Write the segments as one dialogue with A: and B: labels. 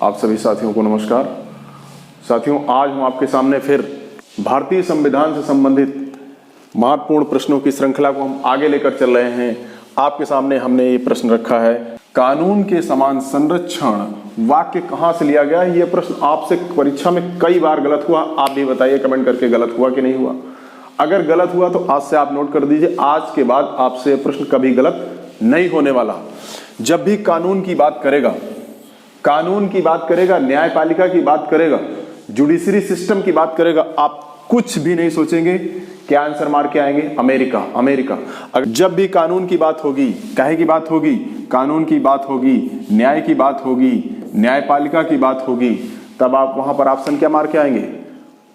A: आप सभी साथियों को नमस्कार। साथियों, आज हम आपके सामने फिर भारतीय संविधान से संबंधित महत्वपूर्ण प्रश्नों की श्रृंखला को हम आगे लेकर चल रहे हैं। आपके सामने हमने ये प्रश्न रखा है, कानून के समान संरक्षण वाक्य कहां से लिया गया है। यह प्रश्न आपसे परीक्षा में कई बार गलत हुआ। आप भी बताइए कमेंट करके गलत हुआ कि नहीं हुआ। अगर गलत हुआ तो आज से आप नोट कर दीजिए, आज के बाद आपसे प्रश्न कभी गलत नहीं होने वाला। जब भी कानून की बात करेगा, न्यायपालिका की बात करेगा, जुडिशरी सिस्टम की बात करेगा, आप कुछ भी नहीं सोचेंगे, क्या आंसर मार के आएंगे? अमेरिका। अगर जब भी कानून की बात होगी, काहे की बात होगी? कानून की बात होगी, न्याय की बात होगी, न्यायपालिका की बात होगी, तब आप वहां पर ऑप्शन क्या मार के आएंगे?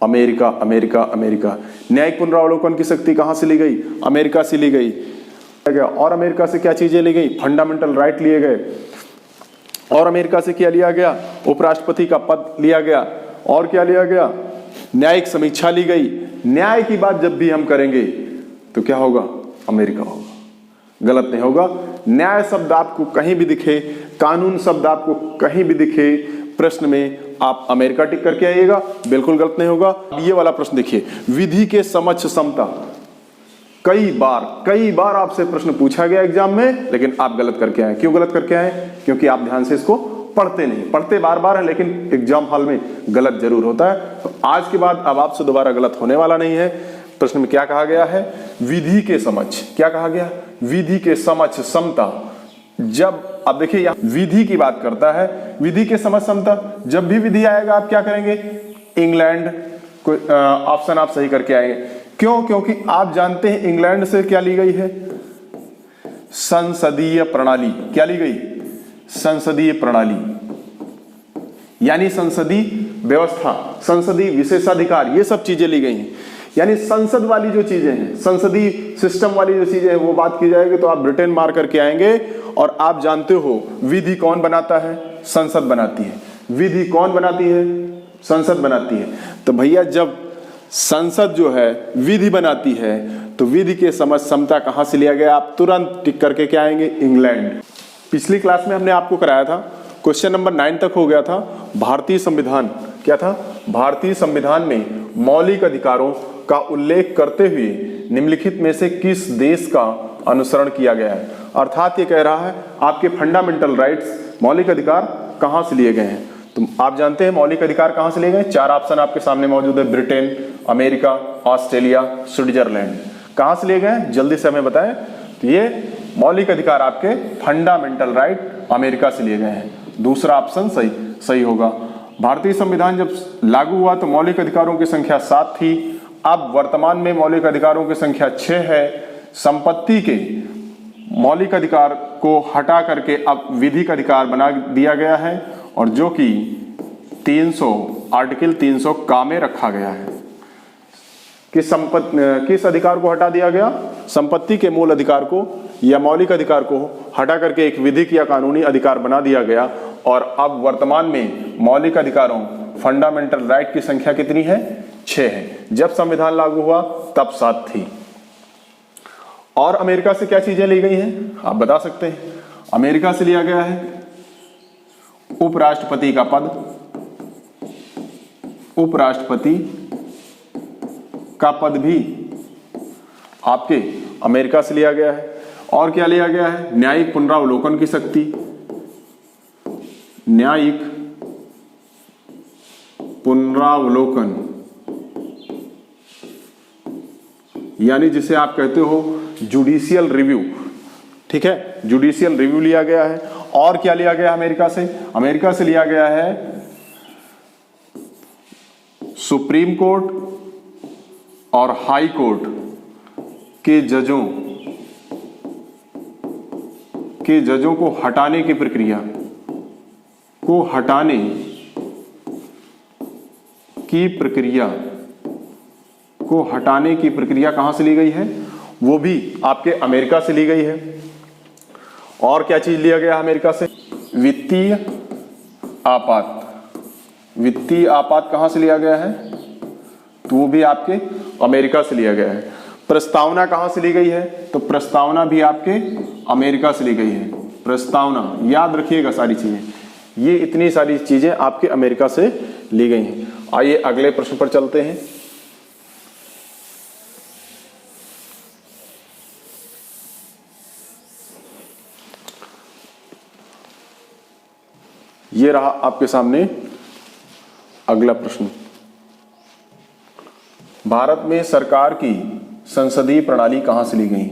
A: अमेरिका। न्यायिक पुनरावलोकन की शक्ति कहां से ली गई? अमेरिका से ली गई। और अमेरिका से क्या चीजें ली गई? फंडामेंटल राइट लिए गए। और अमेरिका से क्या लिया गया? उपराष्ट्रपति का पद लिया गया। और क्या लिया गया? न्यायिक समीक्षा ली गई। न्याय की बात जब भी हम करेंगे तो क्या होगा? अमेरिका होगा। गलत नहीं होगा। न्याय शब्द आपको कहीं भी दिखे, कानून शब्द आपको कहीं भी दिखे, प्रश्न में आप अमेरिका टिक करके आइएगा, बिल्कुल गलत नहीं होगा। ये वाला प्रश्न देखिए, विधि के समक्ष समता। कई बार आपसे प्रश्न पूछा गया एग्जाम में, लेकिन आप गलत करके आए। क्यों गलत करके आए? क्योंकि आप ध्यान से इसको पढ़ते नहीं। पढ़ते बार है, लेकिन एग्जाम हॉल में गलत जरूर होता है। तो आज के बाद अब आपसे दोबारा गलत होने वाला नहीं है। प्रश्न में क्या कहा गया है? विधि के समक्ष। क्या कहा गया? विधि के समक्ष समता। जब अब देखिए यहां विधि की बात करता है, विधि के समक्ष समता। जब भी विधि आएगा आप क्या करेंगे? इंग्लैंड। कोई ऑप्शन आप सही करके आएंगे। क्यों? क्योंकि आप जानते हैं इंग्लैंड से क्या ली गई है? संसदीय प्रणाली। क्या ली गई? संसदीय प्रणाली, यानी संसदीय व्यवस्था, संसदीय विशेषाधिकार, ये सब चीजें ली गई हैं। यानी संसद वाली जो चीजें हैं, संसदीय सिस्टम वाली जो चीजें हैं, वो बात की जाएगी तो आप ब्रिटेन मार करके आएंगे। और आप जानते हो विधि कौन बनाता है? संसद बनाती है। विधि कौन बनाती है? संसद बनाती है। तो भैया जब संसद जो है विधि बनाती है, तो विधि के समक्ष समता कहां से लिया गया? आप तुरंत टिक करके क्या आएंगे? इंग्लैंड। पिछली क्लास में हमने आपको कराया था, क्वेश्चन नंबर 9 तक हो गया था। भारतीय संविधान क्या था? भारतीय संविधान में मौलिक अधिकारों का उल्लेख करते हुए निम्नलिखित में से किस देश का अनुसरण किया गया है? अर्थात ये कह रहा है आपके फंडामेंटल राइट्स, मौलिक अधिकार कहां से लिए गए हैं। तो आप जानते हैं मौलिक अधिकार कहां से लिए गए? 4 ऑप्शन आपके सामने मौजूद है, ब्रिटेन, अमेरिका, ऑस्ट्रेलिया, स्विट्जरलैंड। कहां से लिए गए? जल्दी से हमें बताएं। तो ये मौलिक अधिकार आपके फंडामेंटल राइट अमेरिका से लिए गए हैं। दूसरा ऑप्शन सही होगा। भारतीय संविधान जब लागू हुआ तो मौलिक अधिकारों की संख्या 7 थी। अब वर्तमान में मौलिक अधिकारों की संख्या 6 है। संपत्ति के मौलिक अधिकार को हटा करके अब विधिक अधिकार बना दिया गया है, और जो कि 300 आर्टिकल 300 का में रखा गया है। किस अधिकार को हटा दिया गया? संपत्ति के मूल अधिकार को या मौलिक अधिकार को हटा करके एक विधिक या कानूनी अधिकार बना दिया गया। और अब वर्तमान में मौलिक अधिकारों, फंडामेंटल राइट की संख्या कितनी है? 6 है। जब संविधान लागू हुआ तब 7 थी। और अमेरिका से क्या चीजें ली गई हैं? आप बता सकते हैं। अमेरिका से लिया गया है उपराष्ट्रपति का पद। उपराष्ट्रपति का पद भी आपके अमेरिका से लिया गया है। और क्या लिया गया है? न्यायिक पुनरावलोकन की शक्ति। न्यायिक पुनरावलोकन, यानी जिसे आप कहते हो जुडिशियल रिव्यू। ठीक है, जुडिशियल रिव्यू लिया गया है। और क्या लिया गया अमेरिका से? अमेरिका से लिया गया है सुप्रीम कोर्ट और हाई कोर्ट के जजों को हटाने की प्रक्रिया कहां से ली गई है? वो भी आपके अमेरिका से ली गई है। और क्या चीज लिया गया अमेरिका से? वित्तीय आपात कहां से लिया गया है? तो वो भी आपके अमेरिका से लिया गया है। प्रस्तावना कहां से ली गई है? तो प्रस्तावना भी आपके अमेरिका से ली गई है। प्रस्तावना याद रखिएगा सारी चीजें। ये इतनी सारी चीजें आपके अमेरिका से ली गई हैं। आइए अगले प्रश्न पर चलते हैं। ये रहा आपके सामने अगला प्रश्न। भारत में सरकार की संसदीय प्रणाली कहां से ली गई?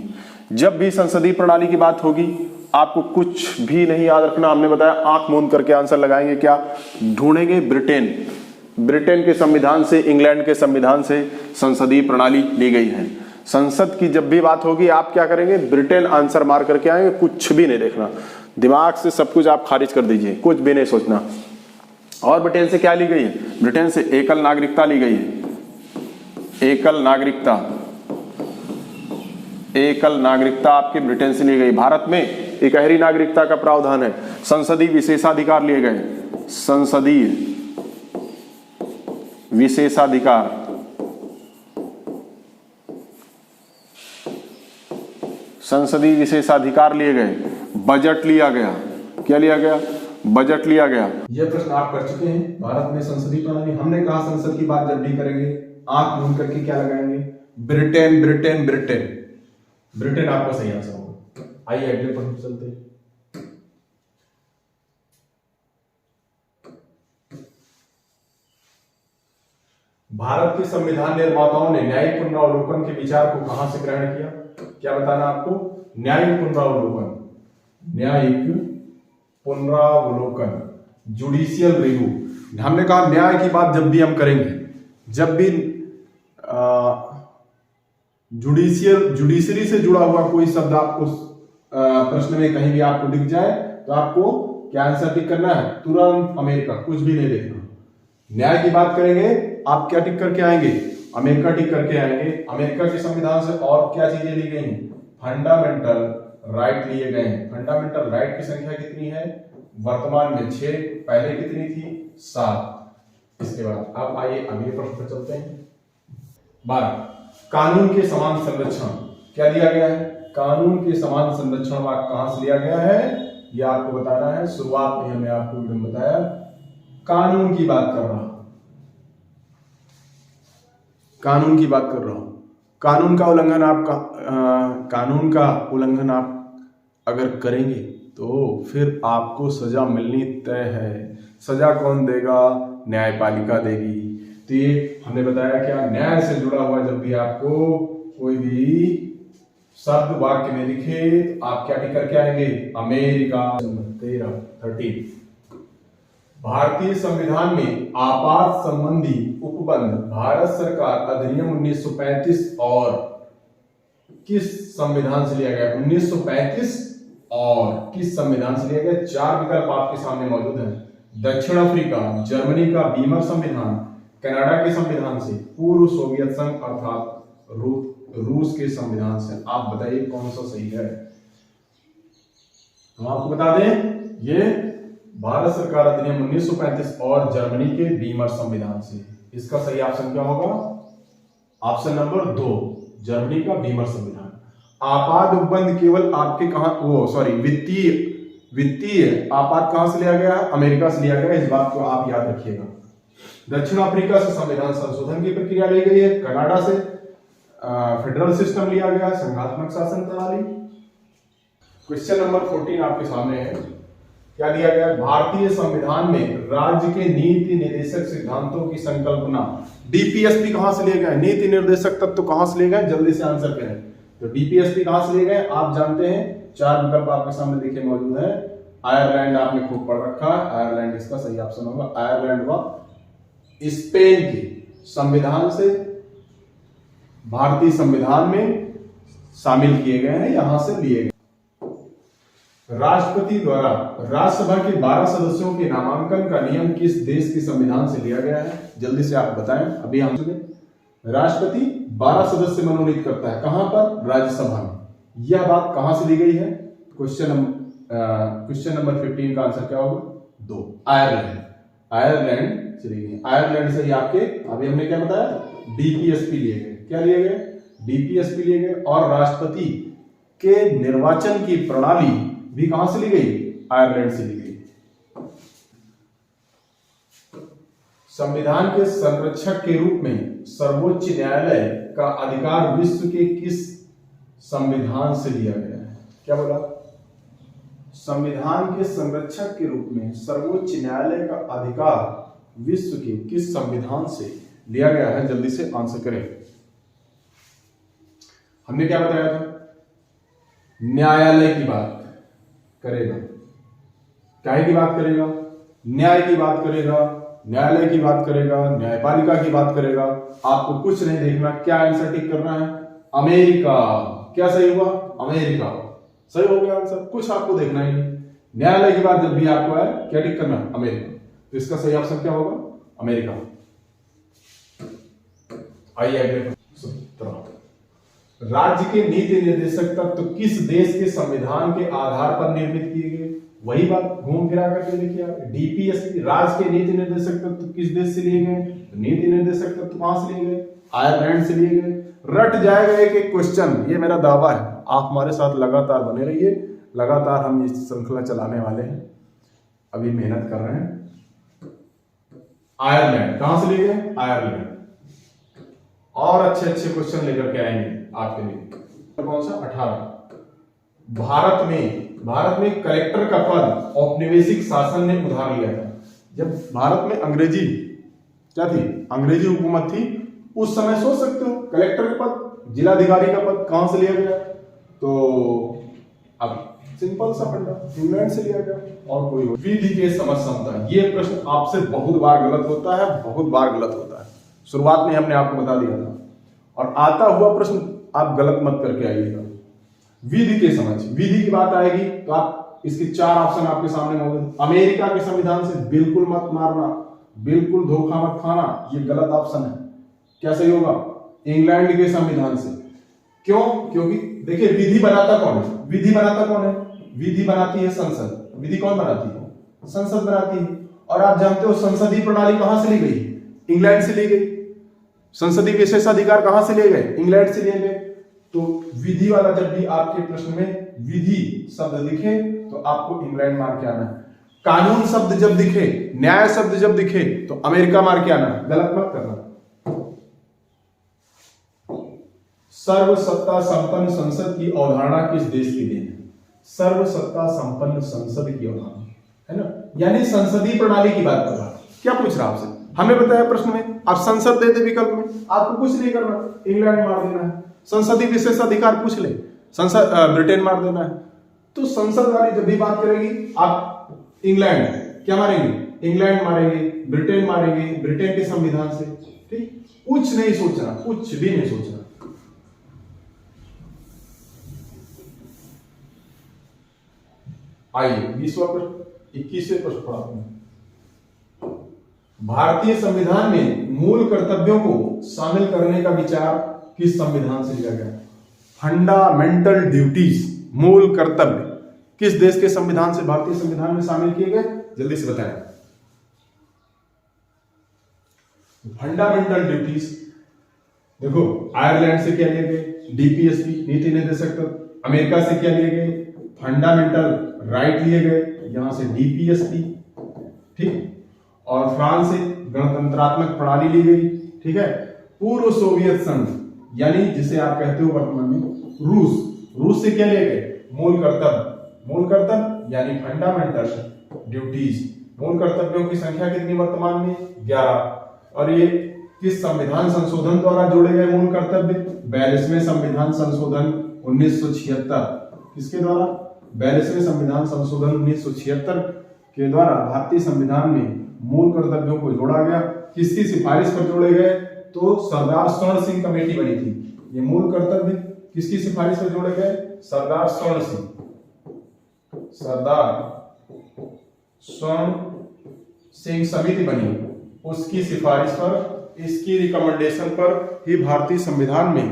A: जब भी संसदीय प्रणाली की बात होगी आपको कुछ भी नहीं याद रखना, हमने बताया आंख मूंद करके आंसर लगाएंगे। क्या ढूंढेंगे? ब्रिटेन के संविधान से, इंग्लैंड के संविधान से संसदीय प्रणाली ली गई है। संसद की जब भी बात होगी आप क्या करेंगे? ब्रिटेन आंसर मार करके आएंगे, कुछ भी नहीं देखना, दिमाग से सब कुछ आप खारिज कर दीजिए, कुछ भी नहीं सोचना। और ब्रिटेन से क्या ली गई है? ब्रिटेन से एकल नागरिकता ली गई है। एकल नागरिकता आपके ब्रिटेन से ली गई। भारत में इकहरी नागरिकता का प्रावधान है। संसदीय विशेषाधिकार लिए गए। संसदीय विशेषाधिकार लिए गए। बजट लिया गया। क्या लिया गया? बजट लिया गया। यह प्रश्न आप कर चुके हैं। भारत में संसदीय प्रणाली, हमने कहा संसद की बात जब भी करेंगे आंख मूंद करके क्या लगाएंगे? ब्रिटेन ब्रिटेन ब्रिटेन ब्रिटेन आपका सही आंसर होगा। आइए अगले प्रश्न चलते हैं। भारत के संविधान निर्माताओं ने न्यायिक पुनरावलोकन के विचार को कहां से ग्रहण किया? क्या बताना आपको? न्यायिक पुनरावलोकन, जुडिशियल रिव्यू। हमने कहा न्याय की बात जब भी हम करेंगे, जब भी जुडिशरी से जुड़ा हुआ कोई शब्द आपको प्रश्न में कहीं भी आपको दिख जाए तो आपको क्या आंसर टिक करना है? तुरंत अमेरिका, कुछ भी नहीं देखना। न्याय की बात करेंगे आप क्या टिक करके आएंगे? अमेरिका टिक करके आएंगे। अमेरिका के संविधान से और क्या चीजें ली गई? फंडामेंटल राइट लिए गए हैं। फंडामेंटल राइट की संख्या कितनी है? वर्तमान में 6, पहले कितनी थी? 7। इसके बाद अब आइए अगले प्रश्न पर चलते हैं। 12, कानून के समान संरक्षण क्या दिया गया है? कानून के समान संरक्षण वाक्य कहां से लिया गया है यह आपको बताना है। शुरुआत में हमने आपको एकदम बताया कानून की बात कर रहा हूं, कानून की बात कर रहा हूं। कानून का उल्लंघन आप अगर करेंगे तो फिर आपको सजा मिलनी तय है। सजा कौन देगा? न्यायपालिका देगी। तो ये हमने बताया क्या, न्याय से जुड़ा हुआ जब भी आपको कोई भी शब्द वाक्य में दिखे तो आप क्या टिक करके आएंगे? अमेरिका। 13 भारतीय संविधान में आपात संबंधी उपबंध भारत सरकार अधिनियम 1935 और किस संविधान से लिया गया? 1935 और किस संविधान से लिया गया? 4 विकल्प आपके सामने मौजूद हैं। दक्षिण अफ्रीका, जर्मनी का बीमर संविधान, कनाडा के संविधान से, पूर्व सोवियत संघ अर्थात रूस के संविधान से। आप बताइए कौन सा सही है? हम आपको बता दें ये भारत सरकार अधिनियम 1935 और जर्मनी के बीमर संविधान से। इसका सही ऑप्शन क्या होगा? ऑप्शन नंबर 2, जर्मनी का बीमर संविधान। आपात उपबंध केवल आपके वित्तीय आपात कहां से लिया गया? अमेरिका से लिया गया। इस बात को आप याद रखिएगा। दक्षिण अफ्रीका से संविधान संशोधन की प्रक्रिया ली गई है। कनाडा से फेडरल सिस्टम लिया गया, संघात्मक शासन प्रणाली। क्वेश्चन नंबर 14 आपके सामने है। क्या दिया गया? भारतीय संविधान में राज्य के नीति निर्देशक सिद्धांतों की संकल्पना डीपीएसपी कहां से लिए गए? नीति निर्देशक तत्व कहां से लिए गए? जल्दी से आंसर करें। तो डीपीएसपी कहां से लिए गए? आप जानते हैं 4 विकल्प आपके सामने देखे मौजूद है। आयरलैंड आपने खूब पढ़ रखा है, आयरलैंड इसका सही ऑप्शन होगा। आयरलैंड व स्पेन के संविधान से भारतीय संविधान में शामिल किए गए हैं, यहां से लिए गए। राष्ट्रपति द्वारा राज्यसभा के 12 सदस्यों के नामांकन का नियम किस देश के संविधान से लिया गया है? जल्दी से आप बताएं। अभी हम सुने राष्ट्रपति 12 सदस्य मनोनीत करता है, कहां पर? राज्यसभा में। यह बात कहां से ली गई है? क्वेश्चन नंबर 15 का आंसर क्या होगा? 2, आयरलैंड से ली गई। आयरलैंड से ही आपके अभी हमने क्या बताया? डीपीएसपी लिए गए। क्या लिए गए? डीपीएसपी लिए गए। और राष्ट्रपति के निर्वाचन की प्रणाली भी कहां से ली गई? आयरलैंड से ली गई। संविधान के संरक्षक के रूप में सर्वोच्च न्यायालय का अधिकार विश्व के किस संविधान से लिया गया है? क्या बोला? संविधान के संरक्षक के रूप में सर्वोच्च न्यायालय का अधिकार विश्व के किस संविधान से लिया गया है? जल्दी से आंसर करें। हमने क्या बताया था? न्यायालय की बात करेगा, क्या की बात करेगा? न्याय की बात करेगा, न्यायालय की बात करेगा, न्यायपालिका की बात करेगा। आपको कुछ नहीं देखना, क्या आंसर टिक करना है? अमेरिका। क्या सही हुआ? अमेरिका सही हो गया आंसर, कुछ आपको देखना ही नहीं। न्यायालय की बात जब भी आपको आए, क्या टिक करना? अमेरिका। तो इसका सही ऑप्शन क्या होगा? अमेरिका। आइए अगले। राज्य के नीति निर्देशक तत्व किस देश के संविधान के आधार पर निर्मित किए गए? वही बात घूम फिरा करके देखिए आप। डीपीएसपी, राज्य के नीति निर्देशक तत्व किस देश से लिए गए? नीति निर्देशक तत्व कहां से लिए गए? आयरलैंड से लिए गए। रट जाएगा एक एक क्वेश्चन, ये मेरा दावा है। आप हमारे साथ लगातार बने रहिए, लगातार हम ये श्रृंखला चलाने वाले हैं, अभी मेहनत कर रहे हैं। आयरलैंड कहां से लिए गए? आयरलैंड। और अच्छे अच्छे क्वेश्चन लेकर के आएंगे आपके लिए। कौन सा? 18। भारत में कलेक्टर का पद औपनिवेशिक शासन ने उधार लिया था। जब भारत में अंग्रेजी क्या थी? अंग्रेजी हुकूमत थी उस समय। सोच सकते हो कलेक्टर का पद, जिलाधिकारी का पद कहां से लिया गया? तो अब सिंपल सा फंडा, इंग्लैंड से लिया गया। और कोई विधि के समझ समता, ये प्रश्न आपसे बहुत बार गलत होता है, बहुत बार गलत होता है। शुरुआत में हमने आपको बता दिया था, और आता हुआ प्रश्न आप गलत मत करके आइएगा। विधि के समझ, विधि की बात आएगी तो आप इसके 4 ऑप्शन आपके सामने मौजूद। अमेरिका के संविधान से बिल्कुल मत मारना, बिल्कुल धोखा मत खाना, ये गलत ऑप्शन है। क्या सही होगा? इंग्लैंड के संविधान से। क्यों? क्योंकि देखिए विधि बनाता कौन है? विधि बनाता कौन है? विधि बनाती है संसद। विधि कौन बनाती है? संसद बनाती है। और आप जानते हो संसदीय प्रणाली कहां से ली गई? इंग्लैंड से ली गई। संसदीय विशेषाधिकार कहां से लिए गए? इंग्लैंड से लिए गए। तो विधि वाला जब भी आपके प्रश्न में विधि शब्द दिखे तो आपको इंग्लैंड मार के आना है। कानून शब्द जब दिखे, न्याय शब्द जब दिखे तो अमेरिका मार के आना है। गलत मत करना। सर्वसत्ता संपन्न संसद की अवधारणा किस देश की देन है? सर्वसत्ता संपन्न संसद की अवधारणा है ना, यानी संसदीय प्रणाली की बात कर रहा है। क्या पूछ रहा आपसे? हमें बताया प्रश्न में, आप संसद दे दे विकल्प में, आपको कुछ नहीं करना, इंग्लैंड मार देना है। संसदीय विशेषाधिकार पूछ ले, संसद ब्रिटेन मार देना है। तो संसद वाली जब भी बात करेगी आप इंग्लैंड क्या मारेंगे? इंग्लैंड मारेंगे, ब्रिटेन मारेंगे, ब्रिटेन के संविधान से। ठीक, कुछ नहीं सोचना, कुछ भी नहीं सोचना। आइए 20वां प्रश्न, 21वें प्रश्न पढ़ाते हैं। भारतीय संविधान में मूल कर्तव्यों को शामिल करने का विचार किस संविधान से लिया गया? फंडामेंटल ड्यूटीज, मूल कर्तव्य किस देश के संविधान से भारतीय संविधान में शामिल किए गए? जल्दी से बताएं। फंडामेंटल ड्यूटीज देखो, आयरलैंड से क्या लिए गए? डीपीएसपी, नीति निर्देशक तत्व। अमेरिका से क्या लिए गए? फंडामेंटल राइट लिए गए, यहां से डीपीएसपी। ठीक, और फ्रांस से गणतंत्रात्मक प्रणाली ली गई। ठीक है, पूर्व सोवियत संघ यानी जिसे आप कहते हो वर्तमान में रूस से क्या लिए गए? मूल कर्तव्य यानी फंडामेंटल ड्यूटीज। मूल कर्तव्यों की संख्या कितनी वर्तमान में? 11। और ये किस संविधान संशोधन द्वारा जोड़े गए मूल कर्तव्य? 42वें संविधान संशोधन 1976। किसके द्वारा? 42वें संविधान संशोधन 1976 के द्वारा भारतीय संविधान में मूल कर्तव्यों को जोड़ा गया। किसकी सिफारिश पर जोड़े गए? तो सरदार स्वर्ण सिंह कमेटी बनी थी। ये मूल कर्तव्य किसकी सिफारिश पर जोड़े गए? सरदार स्वर्ण सिंह समिति बनी, उसकी सिफारिश पर, इसकी रिकमेंडेशन पर ही भारतीय संविधान में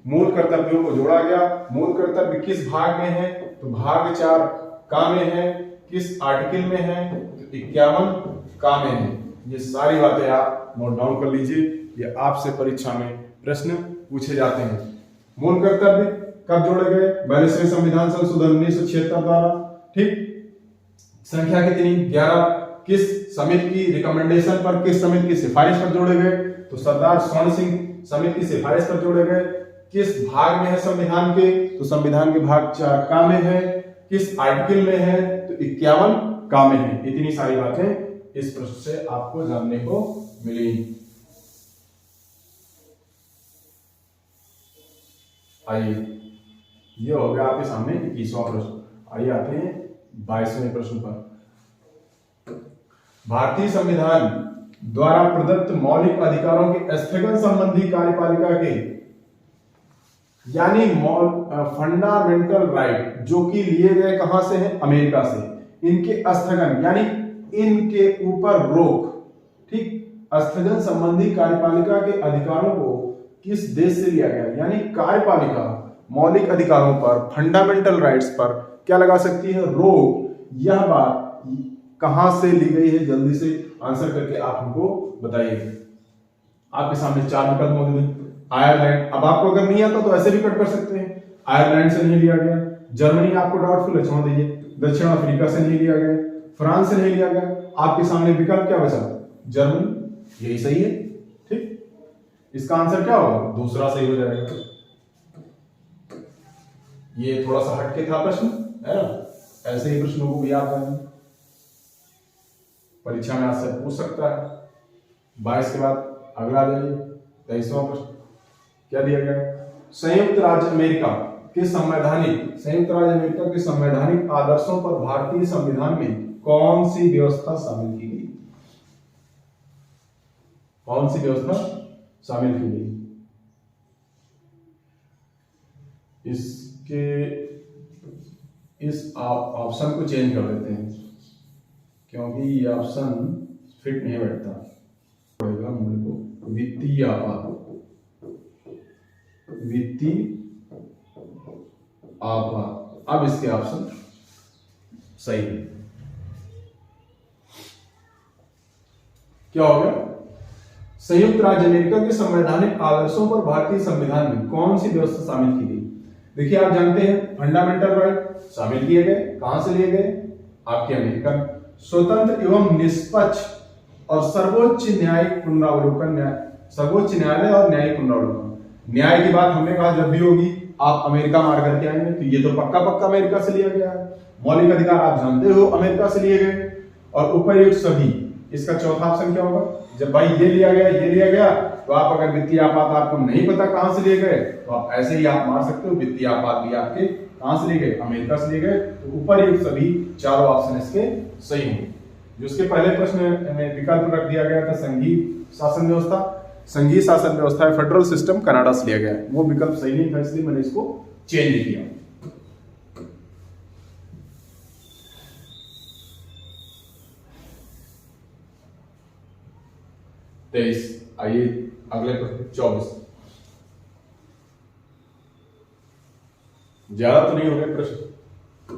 A: मूल कर्तव्यों को जोड़ा गया। मूल कर्तव्य किस भाग में है? तो भाग 4 का में है। किस आर्टिकल में है? तो 51 का में है। ये सारी बातें आप नोट डाउन कर लीजिए, ये आपसे परीक्षा में प्रश्न पूछे जाते हैं। मूल कर्तव्य कब जोड़े गए? 42वें संविधान संशोधन 1976 द्वारा। ठीक, संख्या कितनी? 11। किस समिति की रिकमेंडेशन पर, किस समिति की सिफारिश पर जोड़े गए? तो सरदार स्वर्ण सिंह समिति की सिफारिश पर जोड़े गए। किस भाग में है संविधान के? तो संविधान के भाग 4 का में है। किस आर्टिकल में है? तो 51 का में है। इतनी सारी बातें इस प्रश्न से आपको जानने को मिली। आइए, ये हो गया आपके सामने 21वां प्रश्न। आइए आते हैं 22वें प्रश्न पर। भारतीय संविधान द्वारा प्रदत्त मौलिक अधिकारों के स्थगन संबंधी कार्यपालिका के यानी फंडामेंटल राइट जो कि लिए गए कहां से हैं? अमेरिका से। इनके स्थगन यानी इनके ऊपर रोक, ठीक, स्थगन संबंधी कार्यपालिका के अधिकारों को किस देश से लिया गया? यानी कार्यपालिका मौलिक अधिकारों पर, फंडामेंटल राइट्स पर क्या लगा सकती है? रोक। यह बात कहां से ली गई है? जल्दी से आंसर करके आप हमको बताइए। आपके सामने 4 विकल्प मौजूद हैं। आयरलैंड, अब आपको अगर नहीं आता तो ऐसे भी कट कर सकते हैं। आयरलैंड से नहीं लिया गया, जर्मनी आपको डाउटफुल है, छोड़ दीजिए। दक्षिण अफ्रीका से नहीं लिया गया, फ्रांस से नहीं लिया गया। आपके सामने विकल्प क्या बचा? जर्मनी, यही सही है, ठीक। इसका आंसर क्या होगा? दूसरा सही हो जाएगा। ये थोड़ा सा हटके था प्रश्न, है ना? ऐसे ही प्रश्नों को भी याद करना, परीक्षा में आपसे पूछ सकता है। 22 के बाद अगला आ जाइए, 23वां प्रश्न। क्या दिया गया? संयुक्त राज्य अमेरिका के संवैधानिक आदर्शों पर भारतीय संविधान में कौन सी व्यवस्था शामिल की गई? कौन सी व्यवस्था शामिल की गई? इस ऑप्शन को चेंज कर देते हैं क्योंकि ये ऑप्शन फिट नहीं बैठता। पड़ेगा मूल को वित्तीय आपात, अब इसके ऑप्शन सही है। क्या हो गया? संयुक्त राज्य अमेरिका के संवैधानिक आदर्शों पर भारतीय संविधान में कौन सी व्यवस्था शामिल की गई? देखिए, आप जानते हैं फंडामेंटल राइट शामिल किए गए, कहां से लिए गए? आपके अमेरिका में। स्वतंत्र एवं निष्पक्ष और सर्वोच्च न्यायिक पुनरावलोकन, सर्वोच्च न्यायालय और न्यायिक पुनरावलोकन। न्याय की बात हमने कहा जब भी होगी आप अमेरिका मार करके आएंगे, तो ये तो पक्का अमेरिका से लिया गया है। मौलिक अधिकार आप जानते हो अमेरिका से लिए गए। और उपर्युक्त सभी, इसका चौथा ऑप्शन क्या होगा? जब भाई ये लिया गया, तो आप अगर वित्तीय आपात आपको नहीं पता कहां से लिए गए, तो आप ऐसे ही आप मार सकते हो। वित्तीय आपात भी आपके कहां से लिए गए? अमेरिका से लिए गए। तो उपर्युक्त सभी चारों ऑप्शन इसके सही होंगे। जो उसके पहले प्रश्न में विकल्प रख दिया गया था संघीय शासन व्यवस्था, संघीय शासन व्यवस्था है फेडरल सिस्टम, कनाडा से लिया गया है, वो विकल्प सही नहीं था, इसलिए मैंने इसको चेंज किया। आइए अगले प्रश्न 24। ज्यादा तो नहीं हो गए प्रश्न।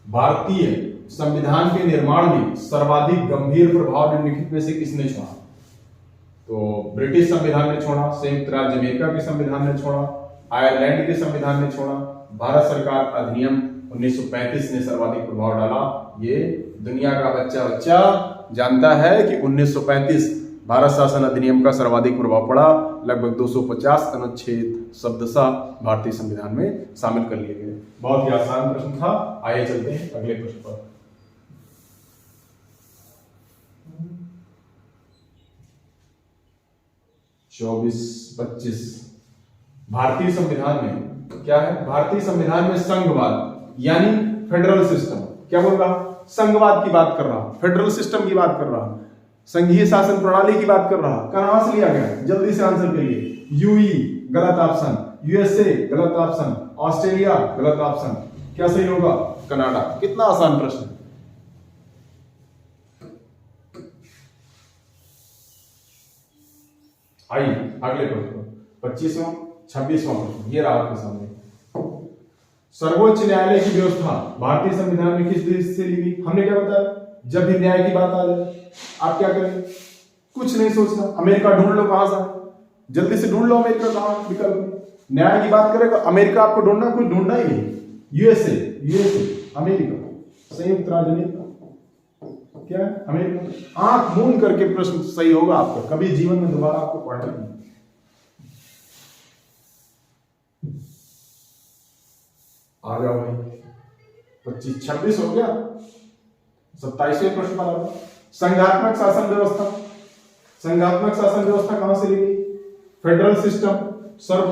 A: भारतीय संविधान के निर्माण में सर्वाधिक गंभीर प्रभाव निम्नलिखित में से किसने छोड़ा? तो ब्रिटिश संविधान ने छोड़ा, संयुक्त राज्य अमेरिका के संविधान ने छोड़ा, आयरलैंड के संविधान ने छोड़ा, भारत सरकार अधिनियम 1935 ने सर्वाधिक प्रभाव डाला। ये दुनिया का बच्चा जानता है कि 1935 भारत शासन अधिनियम का सर्वाधिक प्रभाव पड़ा। लगभग 250 अनुच्छेद शब्दशः भारतीय संविधान में शामिल कर लिए गए। बहुत ही आसान प्रश्न था। आइए चलते हैं अगले प्रश्न पर। चौबीस 25 भारतीय संविधान में क्या है? भारतीय संविधान में संघवाद यानी फेडरल सिस्टम, क्या बोल रहा? संघवाद की बात कर रहा, फेडरल सिस्टम की बात कर रहा, संघीय शासन प्रणाली की बात कर रहा। कहां से लिया गया? जल्दी से आंसर करिए। यूई गलत ऑप्शन, यूएसए गलत ऑप्शन, ऑस्ट्रेलिया गलत ऑप्शन। क्या सही होगा? कनाडा। कितना आसान प्रश्न। आइए अगले प्रश्न 25वां 26वां प्रश्न ये रहा आपके सामने। सर्वोच्च न्यायालय की व्यवस्था भारतीय संविधान में किस देश से ली गई? हमने क्या बताया? जब भी न्याय की बात आ जाए आप क्या करें? कुछ नहीं सोचना, अमेरिका ढूंढ लो कहां से, जल्दी से ढूंढ लो अमेरिका कहां विकल्प। न्याय की बात करेगा अमेरिका, आपको ढूंढना, कुछ ढूंढना ही नहीं। यूएसए अमेरिका, संयुक्त राज्य अमेरिका। क्या है? अमेरिका। आंख मूंद करके प्रश्न सही होगा आपका, कभी जीवन में दोबारा आपको पढ़ना नहीं। आ जाओ भाई, 25-26 हो गया, 27वें प्रश्न पर आओ। संघात्मक शासन व्यवस्था, संघात्मक शासन व्यवस्था कहां से ली गई? फेडरल सिस्टम सर्व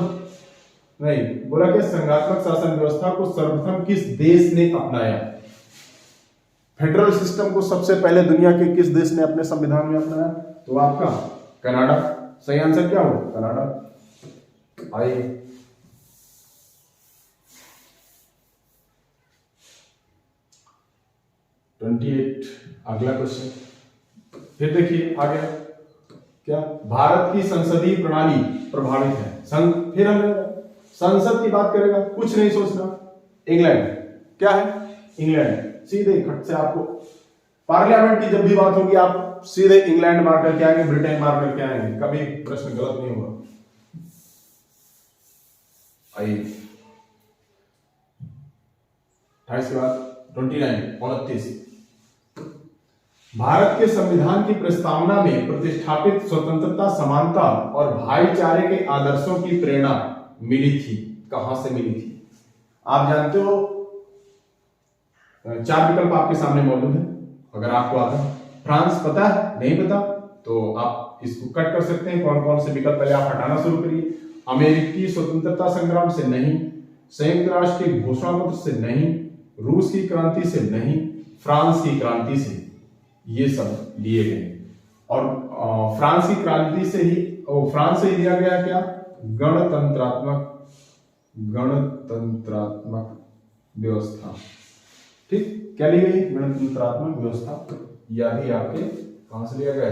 A: नहीं बोला कि संघात्मक शासन व्यवस्था को सर्वप्रथम किस देश ने अपनाया? फेडरल सिस्टम को सबसे पहले दुनिया के किस देश ने अपने संविधान में अपनाया? तो आपका कनाडा। सही आंसर क्या हो? कनाडा। आइए अगला क्वेश्चन फिर देखिए आ गया क्या? भारत की संसदीय प्रणाली प्रभावित है। फिर हम संसद की बात करेगा, कुछ नहीं सोचना। इंग्लैंड। क्या है? इंग्लैंड। सीधे खट से आपको पार्लियामेंट की जब भी बात होगी आप सीधे इंग्लैंड मार करके आएंगे, ब्रिटेन मार करके आएंगे, कभी प्रश्न गलत नहीं होगा। आइए 28 के बाद 29 भारत के संविधान की प्रस्तावना में प्रतिष्ठापित स्वतंत्रता, समानता और भाईचारे के आदर्शों की प्रेरणा मिली थी। कहां से मिली थी? आप जानते हो 4 विकल्प आपके सामने मौजूद है, अगर आपको आता है। फ्रांस पता है? नहीं पता तो आप इसको कट कर सकते हैं। कौन कौन से विकल्प पहले आप हटाना शुरू करिए। अमेरिकी स्वतंत्रता संग्राम से नहीं, संयुक्त राष्ट्र के घोषणा पत्र से नहीं, रूस की क्रांति से नहीं, फ्रांस की क्रांति से, ये सब लिए गए। और फ्रांस की क्रांति से ही, फ्रांस से ही लिया गया क्या? गणतंत्रात्मक व्यवस्था। ठीक, क्या ली गई? गणतंत्रात्मक व्यवस्था। यह भी आपके कहां से लिया गया?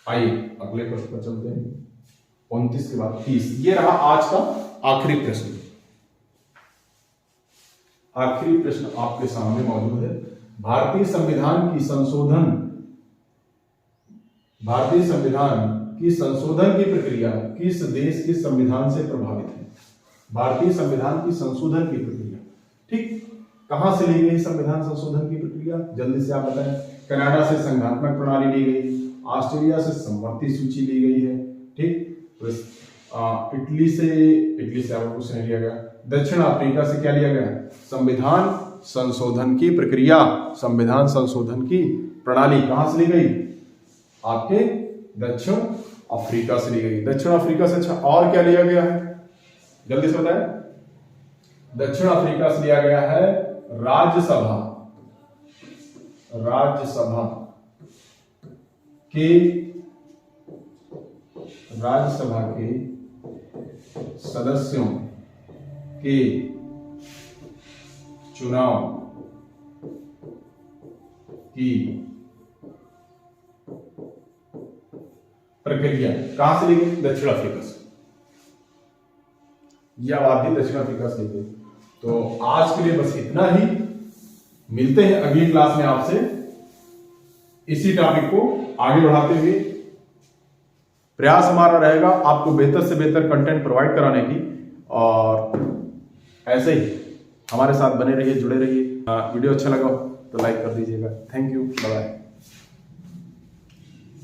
A: आइए अगले प्रश्न पर चलते हैं। 29 के बाद 30। ये रहा आज का आखिरी प्रश्न। आखिरी प्रश्न आपके सामने मौजूद है। भारतीय संविधान की संशोधन की प्रक्रिया किस देश के संविधान से प्रभावित है? भारतीय संविधान की संशोधन की प्रक्रिया, ठीक, कहां से ली गई संविधान संशोधन की प्रक्रिया? जल्दी से आप बताएं। कनाडा से संघात्मक प्रणाली ली गई, ऑस्ट्रेलिया से समवर्ती सूची ली गई है, ठीक, तो इटली से आपको कुछ नहीं लिया गया। दक्षिण अफ्रीका से क्या लिया गया? संविधान संशोधन की प्रक्रिया, संविधान संशोधन की प्रणाली कहां से ली गई? आपके दक्षिण अफ्रीका से ली गई। दक्षिण अफ्रीका से अच्छा और क्या लिया गया है? जल्दी से बताएं। दक्षिण अफ्रीका से लिया गया है राज्यसभा के सदस्यों के चुनाव की प्रक्रिया कहां से ली गई? दक्षिण अफ्रीका से। यह बात भी दक्षिण अफ्रीका से ली गई। तो आज के लिए बस इतना ही। मिलते हैं अगली क्लास में आपसे इसी टॉपिक को आगे बढ़ाते हुए। प्रयास हमारा रहेगा आपको बेहतर से बेहतर कंटेंट प्रोवाइड कराने की, और ऐसे ही हमारे साथ बने रहिए, जुड़े रहिए। वीडियो अच्छा लगा तो लाइक कर दीजिएगा। Thank you, bye bye.